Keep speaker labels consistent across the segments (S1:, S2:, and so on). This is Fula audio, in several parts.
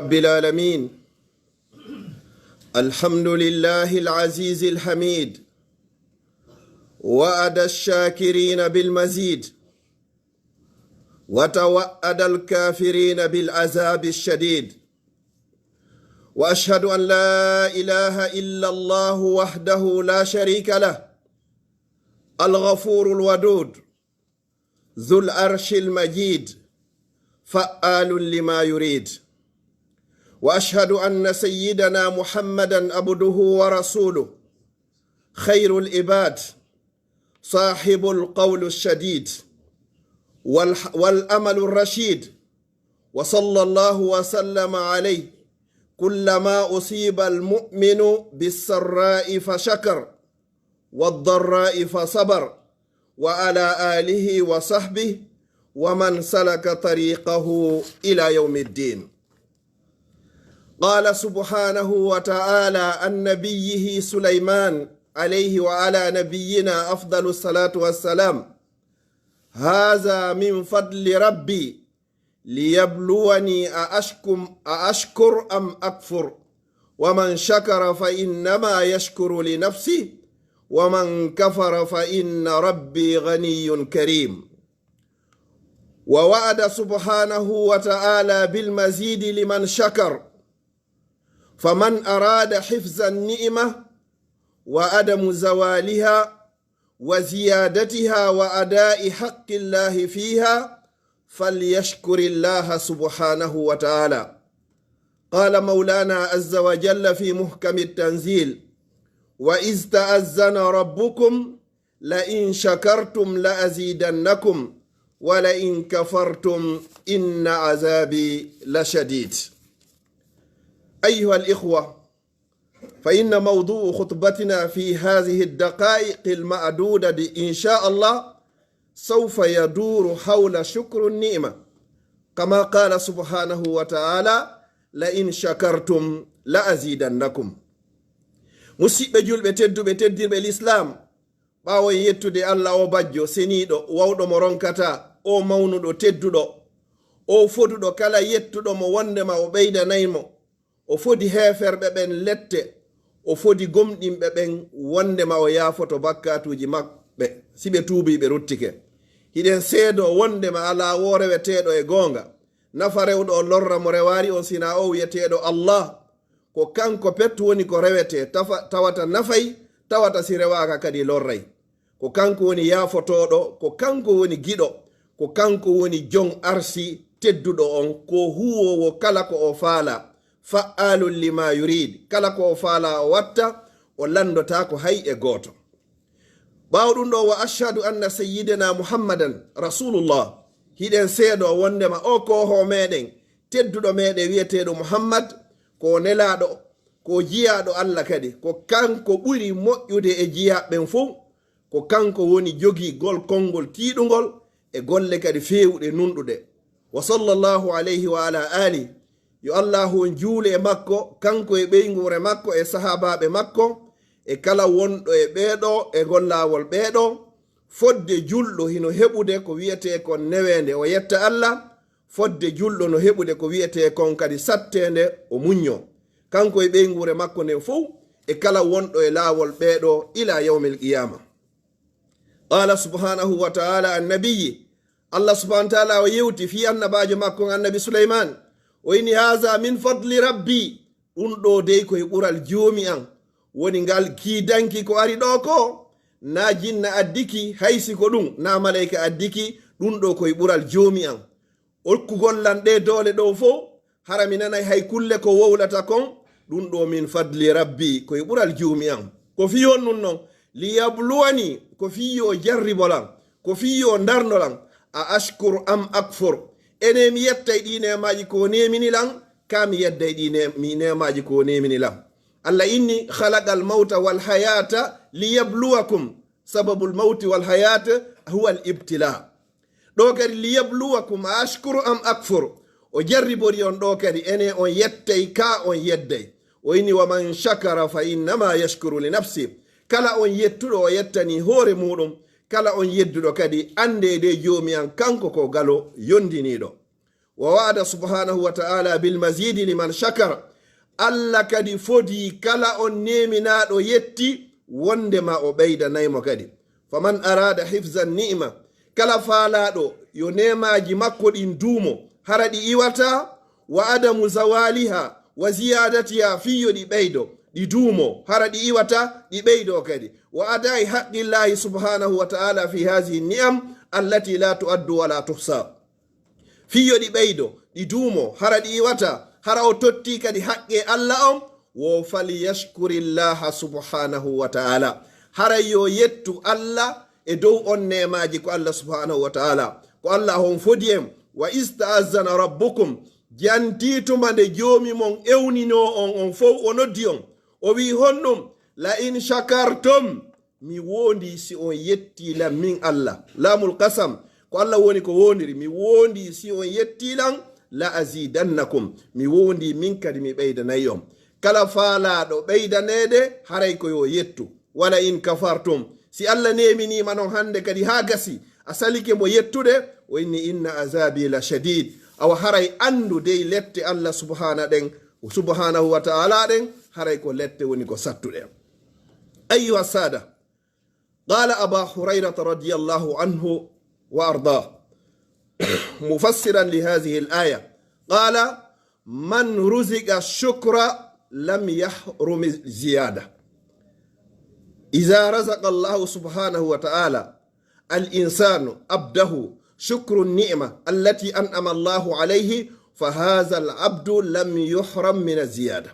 S1: رب العالمين. الحمد لله العزيز الحميد وعد الشاكرين بالمزيد وتوعد الكافرين بالعذاب الشديد وأشهد أن لا إله إلا الله وحده لا شريك له الغفور الودود ذو العرش المجيد فعال لما يريد وأشهد أن سيدنا محمدا عبده ورسوله خير العباد صاحب القول الشديد والأمل الرشيد وصلى الله وسلم عليه كلما أصيب المؤمن بالسراء فشكر والضراء فصبر وعلى آله وصحبه ومن سلك طريقه إلى يوم الدين. قال سبحانه وتعالى عن نبيه سليمان عليه وعلى نبينا أفضل الصلاة والسلام: هذا من فضل ربي ليبلوني أأشكر أم أكفر ومن شكر فإنما يشكر لنفسه ومن كفر فإن ربي غني كريم. ووعد سبحانه وتعالى بالمزيد لمن شكر، فمن أراد حفظ النعمة وعدم زوالها وزيادتها وأداء حق الله فيها فليشكر الله سبحانه وتعالى. قال مولانا عز وجل في محكم التنزيل: وإذ تأذن ربكم لئن شكرتم لأزيدنكم ولئن كفرتم إن عذابي لشديد. أيها الإخوة، فإن موضوع خطبتنا في هذه الدقائق المعدودة إن شاء الله سوف يدور حول شكر النعمة، كما قال سبحانه وتعالى: لئن شكرتم لأزيدنكم. musidɓe julɓe tedduɓe teddirɓe l'islam, ɓawo yettude allah o bajjo seniɗo wawɗo mo ronkata, o mawnuɗo tedduɗo, o foduɗo kala yettuɗo mo wondema o ɓeydanaymo, o fodi heferɓe ɓen lette, o fodi gomɗinɓe ɓen wondema o yaafoto bakkatuji maɓɓe si ɓe tuubi ɓe ruttike. hiɗen seedo wondema ala wo reweteɗo e gonga, nafa rewɗo o lorra mo rewari on sina o wiyeteɗo allah. ko kanko petto woni ko rewete, tawata nafay, tawata si rewaka kadi lorray. ko kanko woni yaafotoɗo, ko kanko woni giɗo, ko kanko woni jon arsi tedduɗo on, ko huwowo kala ko o faala, fa'alun lima yurid, kala ko o faala o watta, o landota ko hay e goto. ɓawɗum ɗo, wa ashhadu anna sayyidina muhammadan rasulullah, hiɗen seedo wondema o koho meɗen tedduɗo meɗen wiyeteɗo muhammad ko nelaɗo, ko jiyaɗo allah kadi, ko kanko ɓuri moƴƴude e jiyaɓɓen fo, ko kanko woni jogi gol konngol tiiɗugol e golle kadi fewɗe nunɗuɗe. wa sallallahu alayhi wa ala ali, yo allahu juule e makko, kanko e ɓeygure makko e sahabaɓe makko e kala wonɗo e ɓeeɗo e gollawol ɓeeɗo. fodde julɗo hino heɓude ko wiyete kon newende o yetta allah, fodde julɗo no heɓude ko wiyete kon kadi sattende o muñño, kanko e ɓeygure makko nden fof e kala wonɗo e laawol ɓeeɗo ila yawmil qiyama. qala subhanahu wa ta'ala annabiyi, allah subhanahu wa ta'ala o yewti fi annabajo makko annabi suleyman, o ini: haza min fadli rabbi, ɗum ɗo dey koye ɓural joomi an woni ngal kiidanki ko ari ɗo ko, na jinna addiki haysi ko ɗum, na malayka addiki, ɗum ɗo koye ɓural joomi an. okkugol lanɗe doole ɗo fo hara mi nanay hay kulle ko wowlata kon, ɗum ɗo min fadli rabbi, koye ɓural joomi an. ko fiyon nun non, liyabluwani, ko fiyo jarribolan, ko fiyo darnolan, a ashkur am akfur, ene mi yettay ɗi nemaji ko neminilan, ka mi yedday ɗi nemaji ko neminilan. allah inni khalaqal mawta wal hayata liyabluwakum, sababul mawti wal hayata huwa al ibtila. ɗo kadi liyabluwakum a ashkuru am akfur, o jarribori on ɗo kadi ene on yettay ka on yedday. o inni wa man shakara fa innama yashkuru li nafsi, kala on yettuɗo o yettani hoore muɗum, kala on yedduɗo kadi ande de joomi an kanko ko galo yondiniɗo. ووعد سبحانه وتعالى بالمزيد لمن شكر الله كدي فودي كلا نيمنا دو يتي وندما أبيد نايمو كدي فمن أراد حفظ النعمة كلا فالا دو يونيما جمكو دومو هردي إيواتا وعدم زوالها وزيادتها فيو دي بيدو دي دومو هردي إيواتا دي بيدو كدي وأداء حق الله سبحانه وتعالى في هذه النعم التي لا تؤد ولا تحصى fiyo ɗi ɓeydo ɗi duumo hara ɗi iwata hara o totti kadi haqqe allah on wo falyashkurillaha subhanahu wa ta'ala hara yo yettu allah e dow on nemaji ko allah subhanahu wa ta'ala ko allah on fodi en wa ista'azzana rabbukum jantituma nde joomi mon ewnino on fof o noddi on o wi honɗum la in shakartum mi wondi si on yettilam min allah lamul qasam ko allah woni ko wondiri mi wondi si on yettilan la azidannakum mi wondi min kadi mi ɓeydanayi on kala faalaɗo ɓeydanede haray ko yo yettu wala in kafartum si allah neminima non hande kadi ha gasi a salike mo yettude o inni inna azabi la shadid awa haray andu dey lette allah subhanahu wa ta'ala ɗen haray ko lette woni ko sattuɗe ayyuha sada qala aba hurairata radiyallahu anhu وأرضاه مفسرا لهذه الآية قال من رزق الشكر لم يحرم الزيادة إذا رزق الله سبحانه وتعالى الإنسان عبده شكر النعمة التي أنعم الله عليه فهذا العبد لم يحرم من الزيادة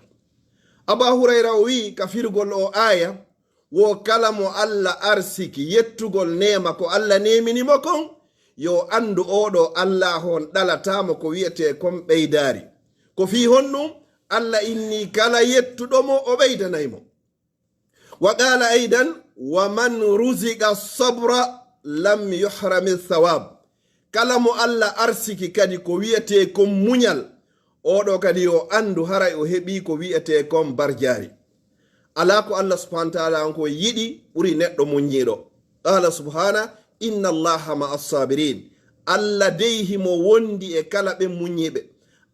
S1: أبا هريرة وي كفير قول آية wo kala mo allah arsiki yettugol nema ko allah neminimo kon yo andu oɗo allah hon ɗalatamo ko wiyete kon ɓeydari ko fi honɗum allah inni kala yettuɗomo o ɓeydanaymo wa qala aidan wa man ruziqa sabra lam yuhrami thawab kala mo allah arsiki kadi ko wiyete kon muñal oɗo kadi yo andu haray o heɓi ko wiyete kon barjari ala ko allah subhanahu wa ta'ala on ko yiɗi ɓuri neɗɗo muññiɗo qala subhana inna allaha ma assabirin allah dey himo wondi e kala ɓe muññiɓe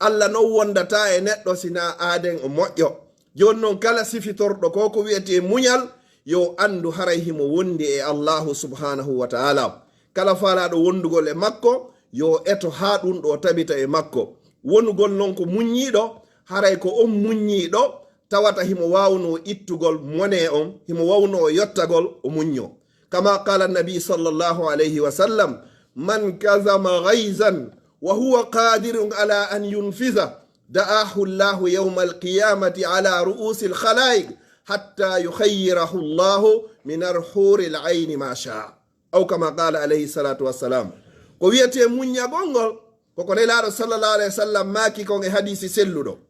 S1: allah non wondata e neɗɗo sina aaden o moƴƴo joni noon kala sifitorɗo ko wiyete muñal yo andu haray himo wondi e allahu subhanahu wa ta'ala kala faalaɗo wondugol e makko yo eto ha ɗum ɗo tabita e makko wonugol noon ko muññiɗo haray ko on muññiɗo tawata himo wawno ittugol mone on himo wawno yottagol o muñño kama qala nabi sallallahu alayhi wa sallam man kazama ghaizan wa huwa qadirun ala an yunfiza da'ahu llahu yawma alqiyamati ala ru'usi alkhalaiq hatta yukhayyirahu llahu min arhuri al'ayni ma sha aw kama qala alayhi salatu wassalam ko wiyete muññagol ngol koko nelaɗo sallallahu alayhi wa sallam maaki kon e hadisi selluɗo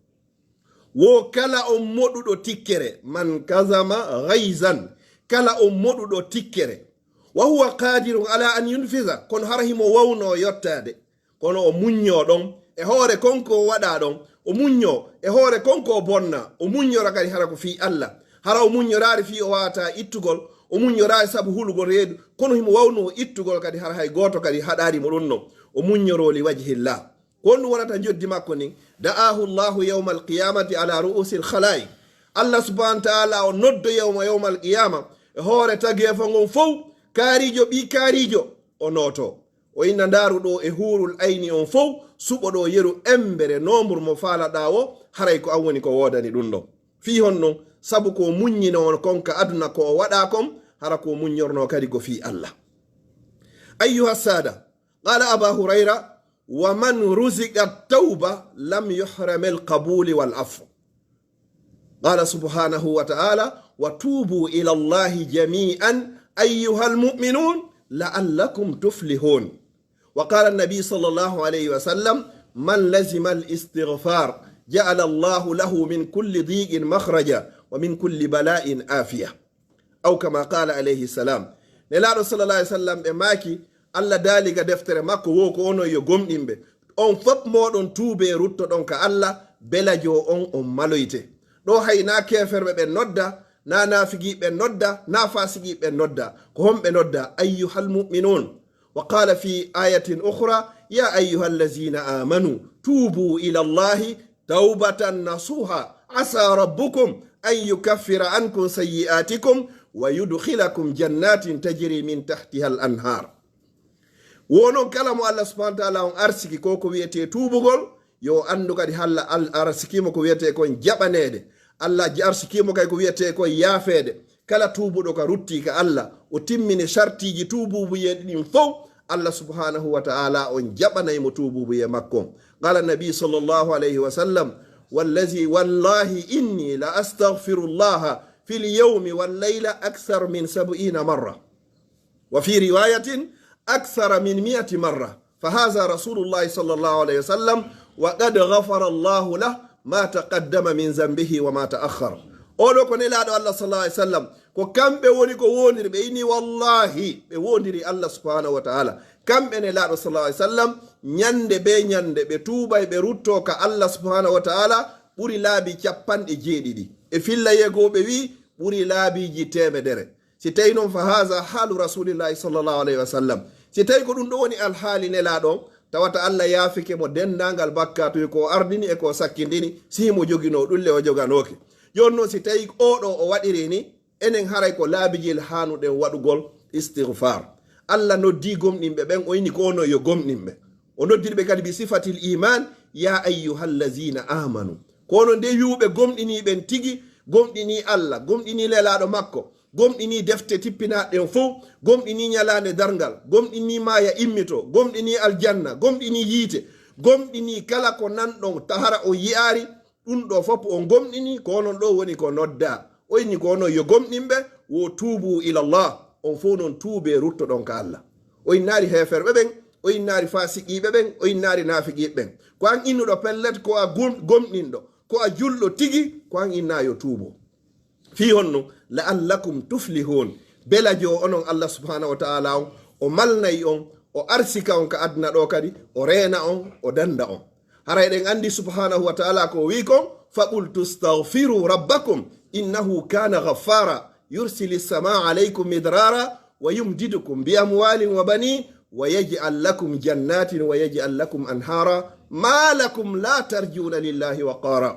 S1: wo kala on moɗuɗo tikkere man kazama ghaizan kala on moɗuɗo tikkere wa huwa qadirun ala an yunfiza kono hara himo wawno yottade kono o muñño ɗon e hoore konko waɗa ɗon o muñño e hoore konko bonna o muññora kadi hara ko fi allah hara o muññorari fi o wawata ittugol o muññorari saabu hulugol reedu kono himo wawno ittugol kadi hara hay goto kadi haɗarimo ɗum no o muññoroli wajhillah honɗum wonata joddi makko ni da'ahu llahu yawma alqiyamati ala ru'usi alkhalaiq allah subhanahu wa ta'ala o noddo yawma alqiyama e hoore tagefa ngon fof kaarijo ɓi kaarijo o noto o inna ndaru ɗo e hurul ayni on fof suɓo ɗo yeru embere nombre mo faalaɗa o haray ko an woni ko wodani ɗum ɗo fi honɗum sabu ko muññino on konka aduna ko o waɗa kon hara ko muññorno kadi ko fi allah ayyuha sada qala aba hurayra wa man ruziqa tawba lam yuhram alqabuli wal afu qala subhanahu wa ta'ala wa tubu ila allahi jami'an ayyuha almu'minun la'allakum tuflihun wa qala an-nabi sallallahu alayhi wa sallam man lazima al-istighfar ja'ala allahu lahu min kulli dhiqin makhraja wa min kulli bala'in afiya aw kama qala alayhi salam nelado sallallahu alayhi wa sallam be maki allah daaliga deftere makko wo ko onon yo gomɗinɓe on fop moɗon tuube ruttoɗon ka allah belajo on maloyte ɗo hay na keferɓe ɓe nodda na nafigiɓe nodda na fasigiɓe nodda ko homɓe nodda ayyuhal mu'minun wa qala fi ayatin ukhra ya ayyuhal lazina amanu tubu ila Allahi tawbatan nasuha asa rabbukum an yukaffira ankum sayyi'atikum wa yudkhilakum jannatin tajri min tahtiha al anhar. wonon kala mo Allah subhanahu wa ta'ala on arsiki ko wiyete tubugol yo andu kadi halla al arsikimo ko wiyete kon jabanede. Allah arsikimo kay ko wiyete ko yaafede. kala tubudo ka rutti ka Allah o timmini shartiji tububu yedin fof Allah subhanahu wa ta'ala on jabanay mo tububu ye makko. qala nabi sallallahu alayhi wa sallam wallazi wallahi inni la astaghfirullah fil yawmi wal layla akthar min 70 marra wa fi riwayatin akthar min 100 marra فهذا رسول الله صلى الله عليه وسلم وقد غفر الله له ما تقدم من ذنبه وما تأخر. oɗo ko nelaɗo Allah sallallahu alaihi wasallam ko kamɓe woni ko wondiri ɓe ini wallahi ɓe wondiri Allah subhanahu wa ta'ala. kamɓe nelaɗo sallallahu alaihi wasallam nyande be nyande ɓe tuubay ɓe rutto ka Allah subhanahu wa ta'ala ɓuri laabi 90 e filla yegoɓe wi ɓuri laabiji 100. si tawi noon fa haza halu rasulillahi sallallahu alaihi wasallam. si tawi ko ɗum ɗo woni alhaali nelaɗo tawata Allah yaafike mo dendangal bakkatuyi ko ardini e ko sakkindini simo jogino ɗulle o joganoke. jonno si tawi oɗo o waɗiri ni enen haray ko laabijil hanuɗen waɗugol istighfar. Allah noddi gomɗinɓe ɓen o yini ko ono yo gomɗinɓe o noddirɓe kadi bi sifatil iman ya ayyuhallazina amanu kono nde wiwɓe gomɗiniɓen tigi gomɗini Allah gomɗini lelaɗo makko gomɗini defte tippinaɗen fof gomɗini ñalande dargal gomɗini maya immito gomɗini aljanna gomɗini yiite gomɗini kala ko nanɗon tahara o yi'ari ɗum ɗo fof o gomɗini ko onon ɗo woni ko nodda o yini ko onon yo gomɗinɓe wo tuubu ilallah on fof noon tuube ruttoɗon ka Allah. o innari heferɓe ɓen o innari fasiqiɓe ɓen o innari nafiqiɓe ɓen ko an innuɗo pellet ko a gomɗinɗo ko a julɗo tigi ko an inna yo tuubo fi honno la'allakum tuflihun belajo onon Allah subhanahu wa ta'ala on o malnayi on o arsika on ka adna ɗo kadi o reena on o danda on. haray ɗen andi subhanahu wa ta'ala ko wi kon faqul tastaghfiru rabbakum innahu kana ghaffara yursilis samaa alaykum midrara wa yumdidukum bi amwalin wa banin wa yaj'al lakum jannatin wa yaj'al lakum anhara ma lakum la tarjuna lillahi waqara.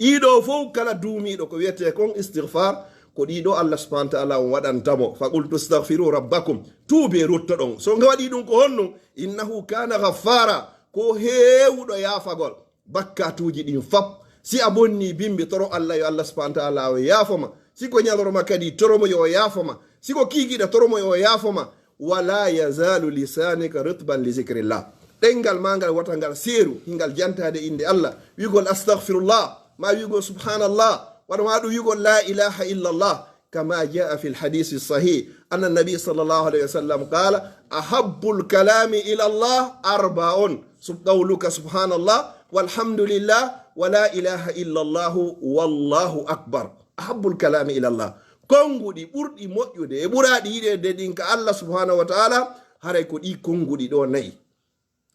S1: ɗiɗo fof kala duumiɗo ko wiyete kon istighfar ko ɗiɗo Allah subhanahu wa ta'ala on waɗantamo. faqul tastaghfiru rabbakum tuube ruttoɗon so nga waɗi ɗum ko honno innahu kana ghaffara ko heewuɗo yaafagol bakkatuji ɗin fap. si a bonni bimbi toro Allah yo Allah subhanahu wa ta'ala o yaafoma. si ko ñaloroma kadi toromo yo o yaafoma. si ko kiikiɗa toromo yo o yaafoma. wala yazalu lisanika rutban li zikrillah. ɗengal ma ngal wata ngal seeru hingal jantade inde Allah wigol astaghfirullah ma wigol subhanallah waɗama ɗum wigol la ilaha illallah kama jaa fi lhadisi sahih anna nabi sallallahu alayhi wa sallam qala ahabbu lkalami ila Allah arbaun qawluka subhanallah walhamdulillah wa la ilaha illallahu wallahu akbar. ahabbu lkalami ila Allah konguɗi ɓurɗi moƴƴude e ɓuraɗi yiɗede ɗin ka Allah subhanahu wa ta'ala haray ko ɗi konguɗi ɗo nayi.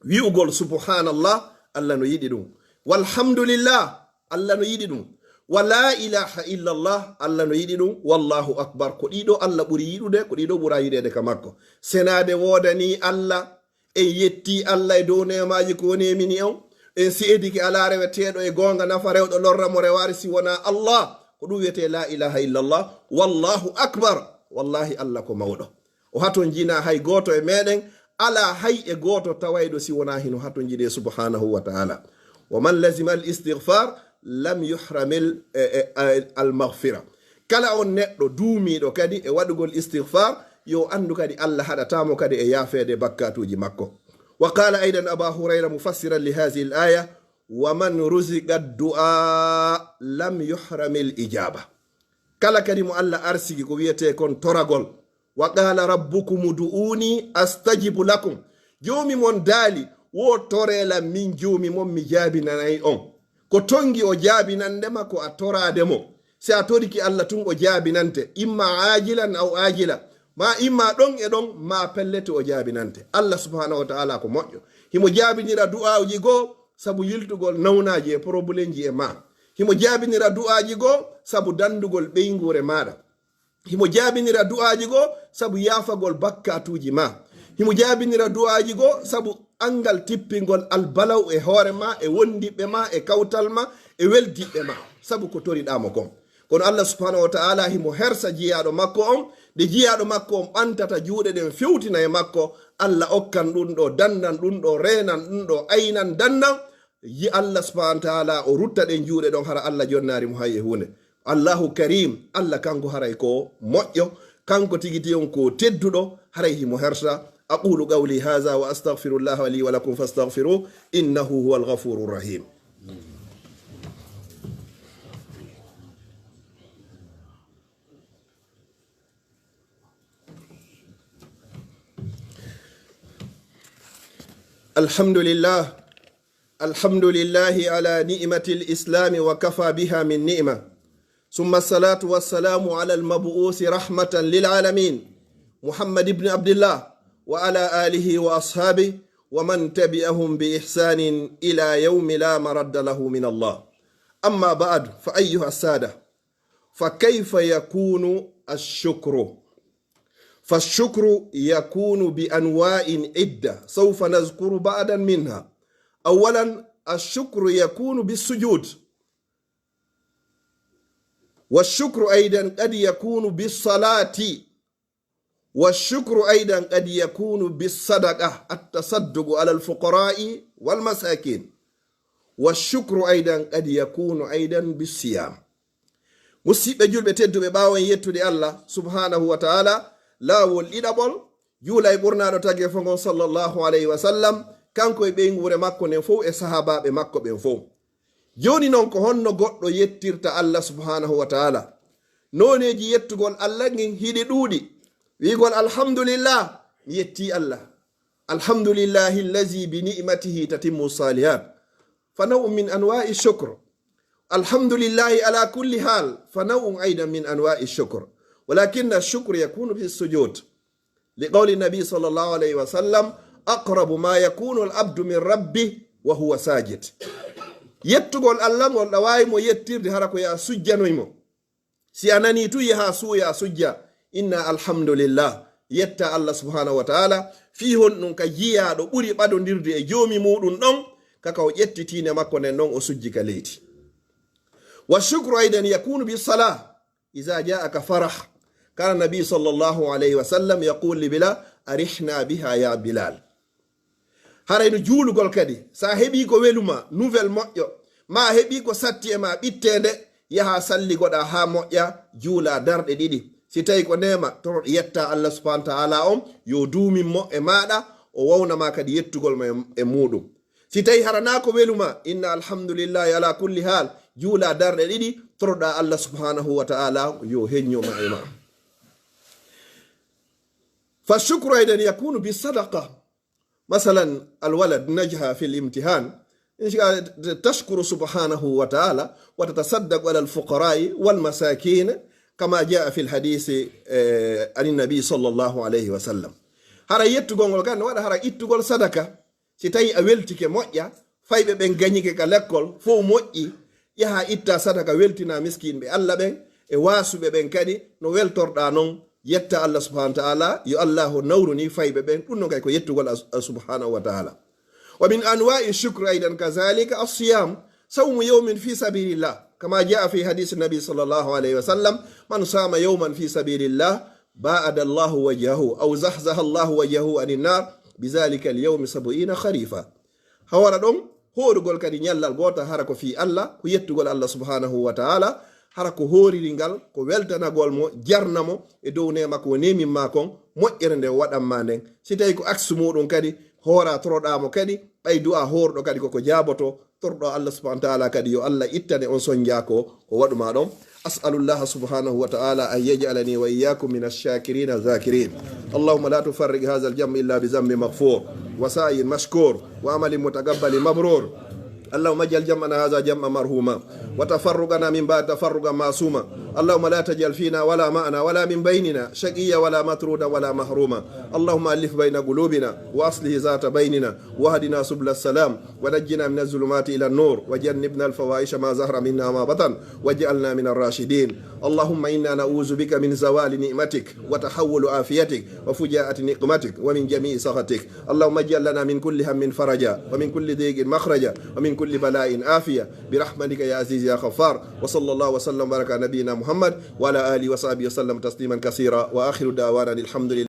S1: wi'ugol subhanallah Allah no yiɗi ɗum, walhamdulillah Allah no yiɗi ɗum, wa la ilaha illallah Allah no yiɗi ɗum, wallahu akbar ko ɗiɗo Allah ɓuri yiɗude ko ɗiɗo ɓura yiɗede ka makko. senade wodani Allah en yetti Allah e dow nemaji ko nemini on en seediki ala reweteɗo e gonga nafa rewɗo lorra mo rewari si wona Allah ko ɗum wiyete la ilaha illallah wallahu akbar. wallahi Allah ko mawɗo o haton jina hay goto e meɗen ala hay e goto tawayɗo si wona hino haton jiɗe subhanahu wa ta'ala. wa man lazima al istighfar lam yuhramil al maghfira. kala on neɗɗo duumiɗo kadi e waɗugol istighfar yo andu kadi Allah haɗatamo kadi e yaafede bakkatuji makko. wa qala aidan aba hurayra mufassiran li hadhihi al aya wa man ruziqa du'a lam yuhramil ijaba. kala kadi mo Allah arsigi ko wiyete kon toragol wa qala rabbukum du'uni astajibu lakum. jomi mon daali wo torela min jomi mon mi jaabinanayi on. ko tongi o jaabinandema ko a torademo. si a toriki Allah tun o jaabinante imma ajilan aw ajila ma imma ɗon e ɗon ma pellete o jaabinante. Allah subhanahu wa ta'ala ko moƴƴo himo jaabinira du'aji goo sabu yiltugol nawnaji e problémeji e ma. himo jaabinira du'aji goo sabu dandugol ɓeygure maɗa. himo jaabinira du'aji goo sabu yaafagol bakkatuji ma. himo jaabinira du'aji goo sabu angal tippingol albalaw e hoore ma e wondiɓe ma e kawtal ma e weldiɓe ma sabu ko toriɗamo kon kono Allah subhanahu wa ta'ala himo hersa jiyaɗo makko on de jiyaɗo makko on ɓantata juuɗe ɗen fewtina e makko Allah okkan ɗum ɗo dandan ɗum ɗo renan ɗum ɗo aynan dandan yi Allah subhanahu wa ta'ala o rutta ɗen juuɗe ɗon hara Allah jonnari mo hay e hunde Allahu karim Allah kanko haray ko moƴƴo kanko tigiti on ko tedduɗo haray himo hersa aqulu qawli hadha wa astaghfirullaha li wa lakum fastaghfiruhu innahu huwal ghafurur rahim. الحمد لله على نعمة الإسلام وكفى بها من نعمة ثم الصلاة والسلام على المبعوث رحمة للعالمين محمد بن عبد الله وعلى آله وأصحابه ومن تبعهم بإحسان إلى يوم لا مرد له من الله. أما بعد فأيها السادة فكيف يكون الشكر؟ فالشكر يكون بأنواع عدة سوف نذكر بعضا منها. أولا الشكر يكون بالسجود، والشكر أيضا قد يكون بالصلاة، والشكر أيضا قد يكون بالصدقة التصدق على الفقراء والمساكين، والشكر أيضا قد يكون أيضا بالصيام. مسيب جلب تدو بباوين يتو دي الله سبحانه وتعالى لا والإدبال يولا يبورنا نتاقي فنغن صلى الله عليه وسلم kanko e ɓe ngure makko nen fof e sahabaɓe makko ɓen fof. Joni noon ko honno goɗɗo yettirta Allah subhanahu wa ta'ala. Noneji yettugol Allah ngin hiɗi ɗuuɗi. Wigol alhamdulillah mi yetti Allah. Alhamdulillahi allazi bi ni'matihi tatimmu salihat. Fa naw'un min anwa'i shukr. Alhamdulillahi ala kulli hal. Fa naw'un aidan min anwa'i shukr. ولكن الشكر يكون في السجود لقول النبي صلى الله عليه وسلم أقرب ما يكون العبد من ربه وهو ساجد. yettugol Allah ngol ɗawawi mo yettirde hara ko ya sujjanoymo si anani tu yaha suya sujja inna alhamdulillah yetta Allah subhanahu wa ta'ala fi hon ɗum ka jiyaɗo ɓuri ɓadodirde e joomi muɗum ɗon kaka o ƴettitine makko nen noon o sujji ka leydi. wa shukru aidan yakunu bi salah iza ja'aka farah kana nabi sallallahu alayhi wa sallam yaqul li bilal arihna biha ya bilal. harayno juulugol kadi sa heɓi ko weluma nouvelle moƴƴo ma heɓi ko satti e ma ɓittede yaha salligoɗa ha moƴƴa juula darɗe ɗiɗi si tawi ko nema to yetta Allah subhanahu wa ta'ala on yo duuminmo e maɗa o wawnama kadi yettugol ma e muɗum. si tawi harana ko weluma inna alhamdulillahi ala kulli hal juula darɗe ɗiɗi toroɗa Allah subhanahu wa ta'ala yo heññoma e ma. fa shukru aidan yakunu bi sadaqa. مثلا الولد نجح في الامتحان تشكر سبحانه وتعالى وتتصدق على الفقراء والمساكين كما جاء في الحديث عن النبي صلى الله عليه وسلم. هرا يتغول كان ولا هرا يتغول صدقه سي تاي اويلتيكي موƴƴa faybe ben gagnike ka l'école fo moƴƴi yaha itta sadaka weltina miskin be Allah ben e wasube ben kadi no weltorda non yetta Allah subhanahu wa ta'ala yo Allahu nawruni faybe ben ɗum non kay ko yettugol subhanahu wa ta'ala. wa min anwa'i shukr aidan kazalika as-siyam sawmu yawmin fi sabilillah kama jaa fi hadith nabi sallallahu alayhi wa sallam man sama yawman fi sabilillah ba'ada Allahu wajhahu aw zahzaha Allahu wajhahu anin nar bizalika al-yawm 70 kharifa. hawara ɗon horugol kadi nyallal gota hara ko fi Allah ko yettugol Allah subhanahu wa ta'ala hara ko horiringal ko weltanagol mo jarnamo e dow nema ko nemi ma kon moƴƴere nde waɗanma nden si tawi ko axe muɗum kadi hoora toroɗamo kadi ɓaydu a horɗo kadi koko jaboto torɗo Allah subhanahu wa ta'ala kadi yo Allah ittane on sonja ko waɗuma ɗon. as'alullah subhanahu wa ta'ala an yaj'alani wa iyyakum min ash-shakirin adh-dhakirin. allahumma la tufarriq hadha al-jam' illa bi dhanbi maghfur wa sa'yin mashkur wa amalin mutaqabbal mabrur. اللهم اجعل جمعنا هذا جمعا مرحوما وتفرقنا من بعد تفرقا معصوما. اللهم لا تجعل فينا ولا معنا ولا من بيننا شقيا ولا مطرودا ولا محروما. اللهم ألف بين قلوبنا وأصله ذات بيننا واهدنا سبل السلام ونجنا من الظلمات إلى النور وجنبنا الفواحش ما ظهر منا وما بطن واجعلنا من الراشدين. اللهم إنا نعوذ بك من زوال نعمتك وتحول عافيتك وفجاءة نقمتك ومن جميع سخطك. اللهم اجعل لنا من كل هم فرجا ومن كل ضيق مخرجا ومن كل بلاء عافية برحمتك يا عزيز يا غفار. وصلى الله وسلم وبارك على نبينا محمد وعلى آله وصحبه وسلم تسليما كثيرا. وآخر دعوانا الحمد لله.